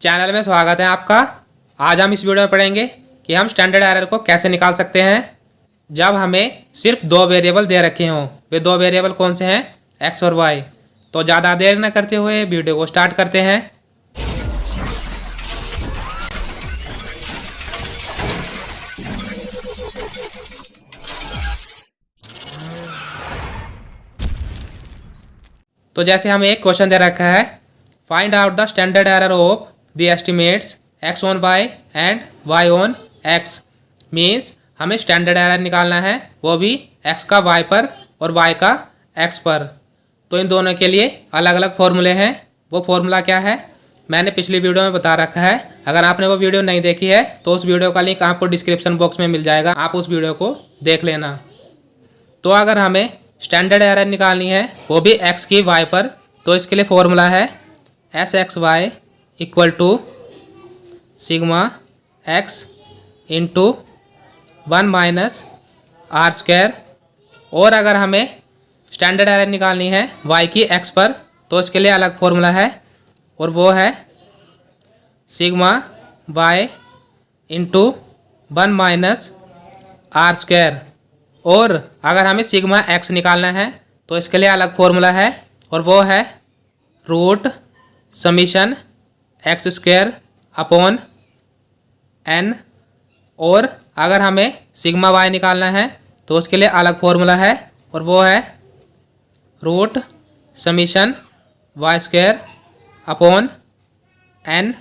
Channel में स्वागत है आपका। आज हम इस वीडियो में पढ़ेंगे कि हम स्टैंडर्ड एरर को कैसे निकाल सकते हैं जब हमें सिर्फ दो वेरिएबल दे रखे हों। वे दो वेरिएबल कौन से हैं? एक्स और वाई। तो ज़्यादा देर न करते हुए वीडियो को स्टार्ट करते हैं। तो जैसे हमें एक क्वेश्चन दे रखा है, find out the standard error of the estimates X on Y and Y on X. Means हमें स्टैंडर्ड एरर निकालना है, वो भी एक्स का वाई पर और वाई का एक्स पर। तो इन दोनों के लिए अलग अलग फॉर्मूले हैं। वो फॉर्मूला क्या है मैंने पिछली वीडियो में बता रखा है। अगर आपने वो वीडियो नहीं देखी है तो उस वीडियो का लिंक आपको डिस्क्रिप्शन बॉक्स में मिल जाएगा, आप उस वीडियो को देख लेना। तो अगर हमें स्टैंडर्ड एरर निकालनी है वो भी एक्स की वाई पर, तो इसके लिए फॉर्मूला है S X Y equal to sigma X into 1 minus R square. और अगर हमें स्टैंडर्ड एरर निकालनी है वाई की एक्स पर, तो इसके लिए अलग फॉर्मूला है और वो है sigma Y into 1 minus R square. और अगर हमें सिग्मा एक्स निकालना है तो इसके लिए अलग फॉर्मूला है और वो है root summation X square upon N. और अगर हमें सिग्मा वाई निकालना है तो उसके लिए अलग फॉर्मूला है और वो है root summation Y square upon N.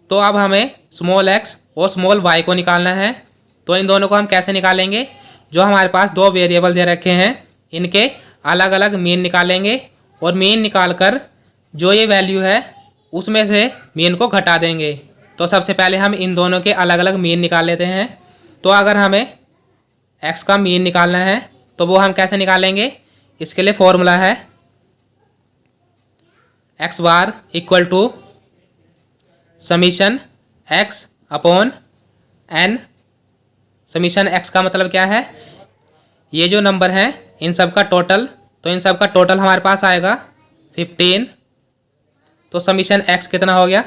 तो अब हमें स्मॉल एक्स और स्मॉल वाई को निकालना है। तो इन दोनों को हम कैसे निकालेंगे? जो हमारे पास दो वेरिएबल दे रखे हैं इनके अलग अलग मीन निकालेंगे और मीन निकाल कर जो ये वैल्यू है उसमें से मीन को घटा देंगे। तो सबसे पहले हम इन दोनों के अलग अलग मीन निकाल लेते हैं। तो अगर हमें एक्स का मीन निकालना है तो वो हम कैसे निकालेंगे? इसके लिए फॉर्मूला है X bar equal to summation X upon N. Summation X का मतलब क्या है? ये जो नंबर हैं इन सब का टोटल, तो इन सब का टोटल हमारे पास आएगा 15। तो समीशन एक्स कितना हो गया?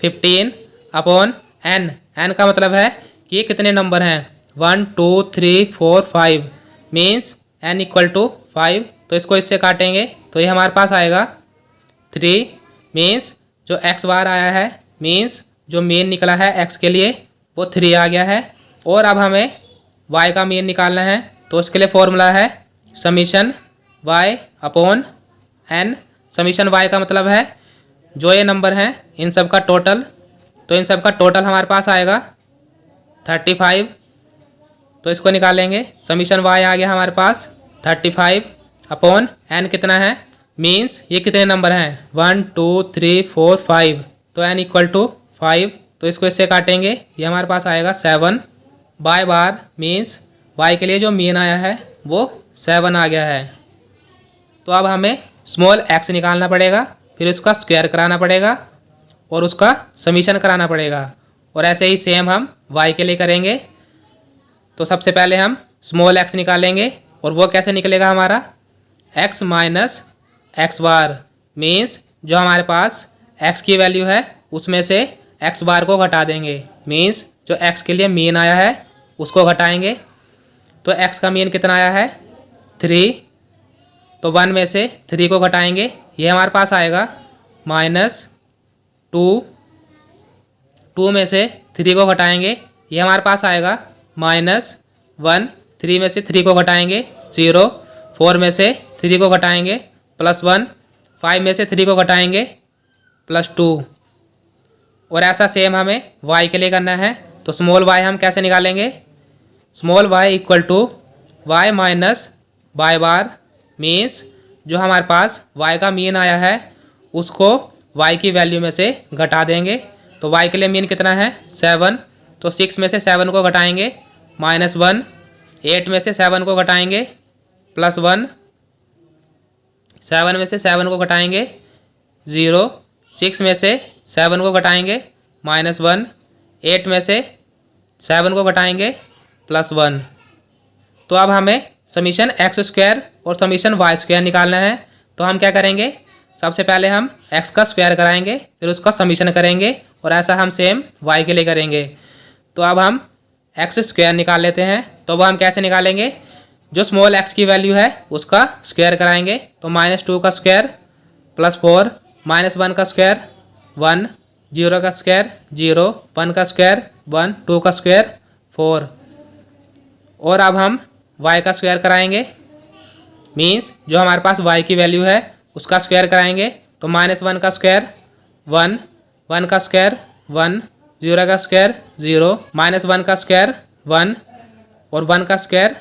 15 अपॉन एन। एन का मतलब है कि ये कितने नंबर हैं, 1 2 3 4 5, मीन्स एन इक्वल टू 5। तो इसको इससे काटेंगे तो ये हमारे पास आएगा 3। मीन्स जो एक्स बार आया है, मीन्स जो मीन निकला है एक्स के लिए वो 3 आ गया है। और अब हमें y का मीन निकालना है तो उसके लिए फॉर्मूला है summation y upon n। Summation y का मतलब है जो ये नंबर हैं इन सब का टोटल, तो इन सब का टोटल हमारे पास आएगा 35। तो इसको निकालेंगे, समीशन y आ गया हमारे पास 35 अपॉन n कितना है, मीन्स ये कितने नंबर हैं 1 2 3 4 5, तो n इक्वल टू 5। तो इसको इससे काटेंगे, ये हमारे पास आएगा 7 बाय बार। मीन्स y के लिए जो मीन आया है वो 7 आ गया है। तो अब हमें स्मॉल x निकालना पड़ेगा, फिर उसका स्क्वायर कराना पड़ेगा और उसका समीशन कराना पड़ेगा। और ऐसे ही सेम हम y के लिए करेंगे। तो सबसे पहले हम स्मॉल x निकालेंगे और वो कैसे निकलेगा हमारा x माइनस एक्स बार। मीन्स जो हमारे पास x की वैल्यू है उसमें से x बार को घटा देंगे। मीन्स जो x के लिए मीन आया है उसको घटाएंगे। तो x का मीन कितना आया है 3, तो 1 में से 3 को घटाएंगे, ये हमारे पास आएगा -2। 2 में से 3 को घटाएंगे, ये हमारे पास आएगा -1। 3 में से 3 को घटाएंगे 0। 4 में से 3 को घटाएंगे +1। 5 में से 3 को घटाएंगे +2। और ऐसा सेम हमें y के लिए करना है। तो स्मॉल y हम कैसे निकालेंगे? Small y equal to y minus by bar. Means जो हमारे पास y का मीन आया है उसको y की वैल्यू में से घटा देंगे। तो y के लिए मीन कितना है 7, तो 6 में से 7 को घटाएंगे -1। 8 में से 7 को घटाएंगे +1। 7 में से 7 को घटाएंगे 0। 6 में से 7 को घटाएंगे -1। 8 में से 7 को घटाएंगे +1। तो अब हमें समीशन एक्स स्क्वायर और समीशन वाई स्क्वायर निकालना है। तो हम क्या करेंगे? सबसे पहले हम x का स्क्वायर कराएंगे, फिर उसका समीशन करेंगे और ऐसा हम सेम वाई के लिए करेंगे। तो अब हम एक्स स्क्वायर निकाल लेते हैं। तो वह हम कैसे निकालेंगे, जो स्मॉल एक्स की वैल्यू है उसका स्क्वायर कराएंगे। तो -2 का स्क्वायर +4, -1 का स्क्वायर 1, 0 का स्क्वायर 0, 1 का स्क्वायर 1, 2 का स्क्वायर 4। और अब हम y का स्क्वायर कराएंगे, मीन्स जो हमारे पास y की वैल्यू है उसका स्क्वायर कराएंगे। तो -1 का स्क्वायर 1, 1 का स्क्वायर 1, 0 का स्क्वायर 0, -1 का स्क्वायर 1 और 1 का स्क्वायर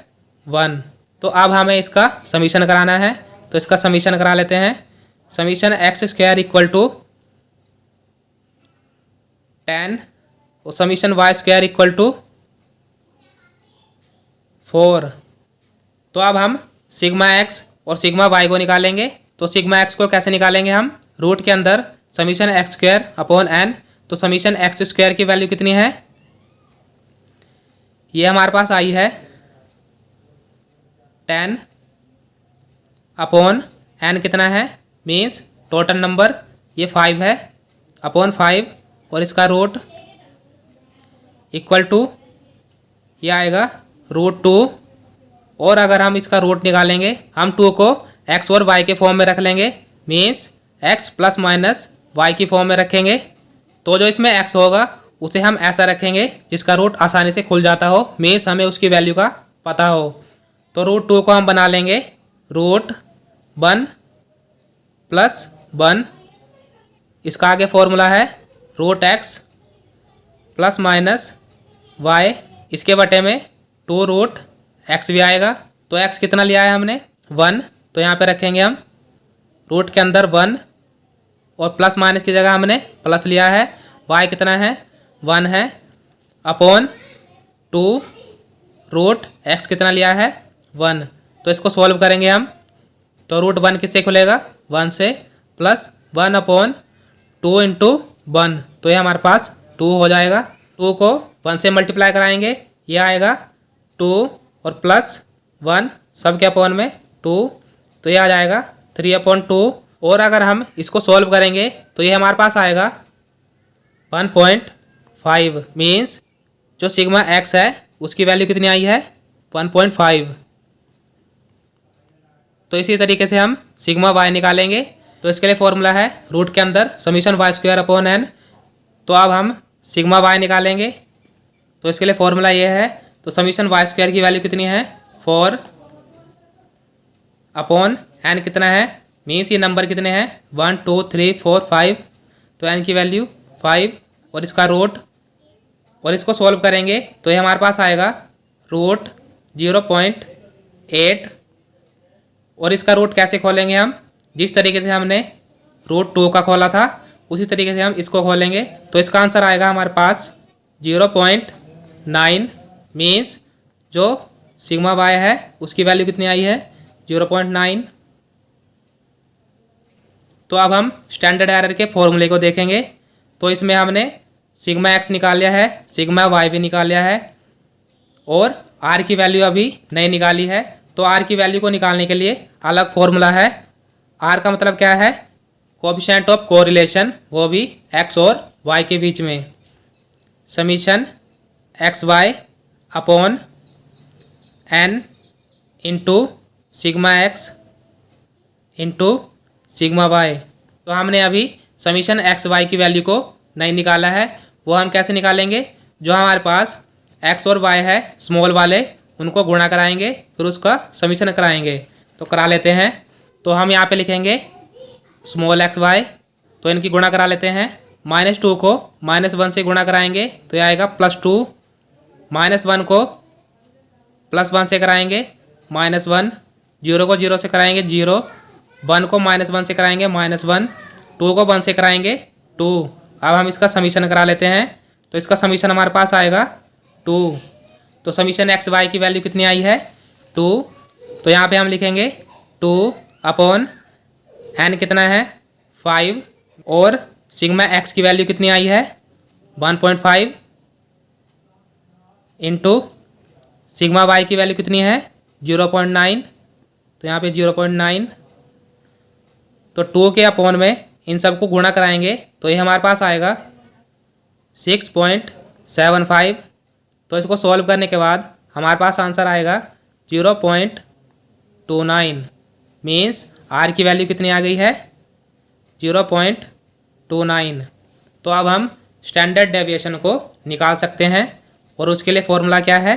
1। तो अब हमें इसका समीशन कराना है। तो इसका समीशन करा लेते हैं। Summation X square equal to 10 और summation Y square equal to 4। तो अब हम सिग्मा एक्स और सिग्मा वाई को निकालेंगे। तो सिग्मा एक्स को कैसे निकालेंगे हम, रूट के अंदर summation X square upon N. तो समीशन एक्स स्क्वायर की वैल्यू कितनी है, ये हमारे पास आई है 10 अपॉन एन कितना है, मीन्स टोटल नंबर ये 5 है, अपॉन 5 और इसका रूट इक्वल टू ये आएगा √2। और अगर हम इसका रूट निकालेंगे, हम 2 को x और y के फॉर्म में रख लेंगे, means x plus minus y की फॉर्म में रखेंगे। तो जो इसमें x होगा उसे हम ऐसा रखेंगे जिसका रूट आसानी से खुल जाता हो, मीन्स हमें उसकी वैल्यू का पता हो। तो √2 को हम बना लेंगे √1 + 1, इसका आगे फॉर्मूला है √x प्लस माइनस y, इसके बटे में 2√x भी आएगा। तो x कितना लिया है हमने 1, तो यहाँ पे रखेंगे हम रूट के अंदर 1 और प्लस माइनस की जगह हमने प्लस लिया है। y कितना है 1 है, अपॉन 2√x कितना लिया है 1। तो इसको सॉल्व करेंगे हम। तो √1 किससे खुलेगा 1 से, प्लस 1 अपॉन 2 × 1, तो ये हमारे पास 2 हो जाएगा। 2 को 1 से मल्टीप्लाई कराएंगे, ये आएगा 2 और प्लस 1 सब के अपॉन में 2, तो ये आ जाएगा 3/2। और अगर हम इसको सॉल्व करेंगे तो ये हमारे पास आएगा 1.5, मीन्स जो सिग्मा एक्स है उसकी वैल्यू कितनी आई है 1.5। तो इसी तरीके से हम सिग्मा वाई निकालेंगे। तो इसके लिए फॉर्मूला है रूट के अंदर summation Y square upon N. तो अब हम सिग्मा वाई निकालेंगे। तो इसके लिए फॉर्मूला ये है, तो समीशन वाई स्क्वायर की वैल्यू कितनी है 4 अपॉन एन कितना है, मीन्स ये नंबर कितने हैं 1 2 3 4 5, तो एन की वैल्यू 5 और इसका रूट, और इसको सॉल्व करेंगे तो ये हमारे पास आएगा √0.8। और इसका रूट कैसे खोलेंगे हम, जिस तरीके से हमने √2 का खोला था उसी तरीके से हम इसको खोलेंगे। तो इसका आंसर आएगा हमारे पास 0.9, मीन्स जो सिग्मा वाई है उसकी वैल्यू कितनी आई है 0.9। तो अब हम स्टैंडर्ड एरर के फॉर्मूले को देखेंगे। तो इसमें हमने सिग्मा एक्स निकाल लिया है, सिग्मा वाई भी निकाल लिया है, और आर की वैल्यू अभी नहीं निकाली है। तो आर की वैल्यू को निकालने के लिए अलग फॉर्मूला है। आर का मतलब क्या है, कोएफिशिएंट ऑफ कोरिलेशन, वो भी एक्स और वाई के बीच में। Summation X Y upon N into sigma X into sigma Y. तो हमने अभी समीशन एक्स वाई की वैल्यू को नहीं निकाला है, वो हम कैसे निकालेंगे, जो हमारे पास एक्स और वाई है स्मॉल वाले उनको गुणा कराएंगे, फिर उसका समीशन कराएंगे। तो करा लेते हैं। तो हम यहाँ पे लिखेंगे स्मॉल एक्स वाई, तो इनकी गुणा करा लेते हैं। -2 को -1 से गुणा कराएंगे तो ये आएगा +2, -1 को +1 से कराएंगे -1, 0 को 0 से कराएंगे 0, 1 को -1 से कराएंगे -1, 2 को 1 से कराएंगे 2। अब हम इसका समीशन करा लेते हैं। तो इसका समीशन हमारे पास आएगा 2। तो समीशन एक्स वाई की वैल्यू कितनी आई है 2। तो यहाँ पे हम लिखेंगे 2 अपॉन एन कितना है 5, और सिग्मा एक्स की वैल्यू कितनी आई है 1.5 इंटू सिग्मा वाई की वैल्यू कितनी है 0.9। तो यहाँ पे 0.9, तो 2 के अपॉन में इन सबको गुणा कराएंगे तो ये हमारे पास आएगा 6.75। तो इसको सॉल्व करने के बाद हमारे पास आंसर आएगा 0.29। मीन्स आर की वैल्यू कितनी आ गई है 0.29। तो अब हम स्टैंडर्ड डेविएशन को निकाल सकते हैं और उसके लिए फॉर्मूला क्या है।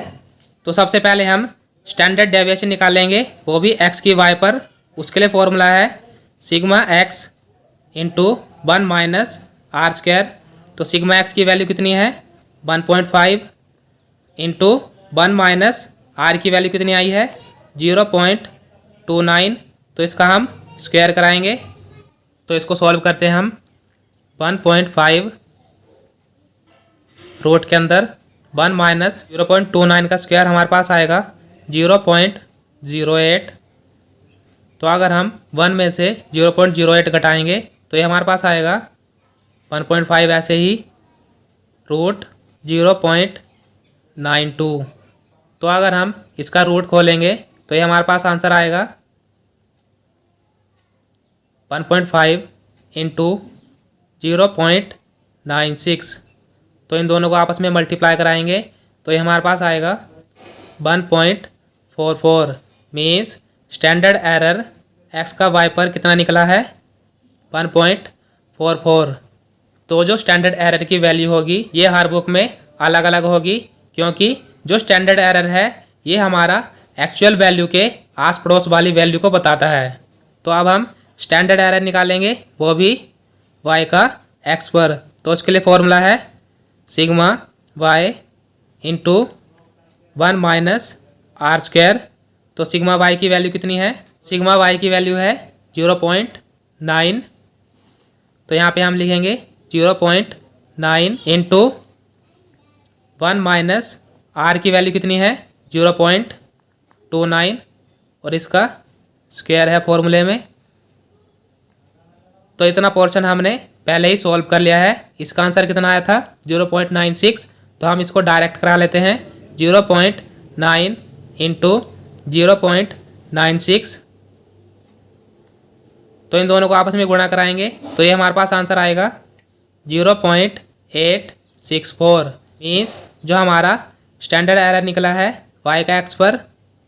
तो सबसे पहले हम स्टैंडर्ड डेविएशन निकालेंगे, वो भी एक्स की वाई पर। उसके लिए फॉर्मूला है sigma X into 1 minus R square. तो सिग्मा एक्स की वैल्यू कितनी है 1.5 इंटू 1 माइनस आर की वैल्यू कितनी आई है 0.29। तो इसका हम स्क्वायर कराएंगे। तो इसको सॉल्व करते हैं हम। 1.5 रूट के अंदर 1 माइनस 0.29 का स्क्वायर हमारे पास आएगा 0.08। तो अगर हम 1 में से 0.08 घटाएंगे तो ये हमारे पास आएगा 1.5 ऐसे ही रूट 0.92। तो अगर हम इसका रूट खोलेंगे तो ये हमारे पास आंसर आएगा 1.5 इंटू 0.96। तो इन दोनों को आपस में मल्टीप्लाई कराएंगे तो ये हमारे पास आएगा 1.44। मीन्स स्टैंडर्ड एरर एक्स का वाई पर कितना निकला है 1.44। तो जो स्टैंडर्ड एरर की वैल्यू होगी ये हर बुक में अलग अलग होगी, क्योंकि जो स्टैंडर्ड एरर है ये हमारा एक्चुअल वैल्यू के आस पड़ोस वाली वैल्यू को बताता है। तो अब हम स्टैंडर्ड एरर निकालेंगे, वो भी y का x पर। तो उसके लिए फॉर्मूला है sigma y into 1 minus R square. तो सिग्मा y की वैल्यू कितनी है, सिग्मा y की वैल्यू है 0.9। तो यहाँ पे हम लिखेंगे 0.9 इंटू 1 माइनस आर की वैल्यू कितनी है 0.29 और इसका स्क्वायर है फॉर्मूले में। तो इतना पोर्शन हमने पहले ही सॉल्व कर लिया है। इसका आंसर कितना आया था 0.96। तो हम इसको डायरेक्ट करा लेते हैं 0.9 इंटू 0.96। तो इन दोनों को आपस में गुणा कराएंगे तो ये हमारे पास आंसर आएगा 0.864। मीन्स जो हमारा स्टैंडर्ड एरर निकला है y का x पर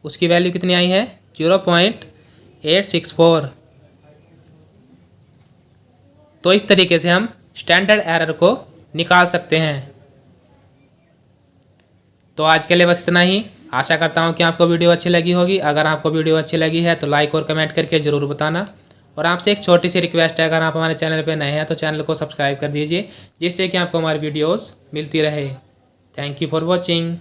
उसकी वैल्यू कितनी आई है 0.864। तो इस तरीके से हम स्टैंडर्ड एरर को निकाल सकते हैं। तो आज के लिए बस इतना ही। आशा करता हूँ कि आपको वीडियो अच्छी लगी होगी। अगर आपको वीडियो अच्छी लगी है तो लाइक और कमेंट करके ज़रूर बताना। और आपसे एक छोटी सी रिक्वेस्ट है, अगर आप हमारे चैनल पर नए हैं तो चैनल को सब्सक्राइब कर दीजिए, जिससे कि आपको हमारी वीडियोस मिलती रहे। Thank you for watching.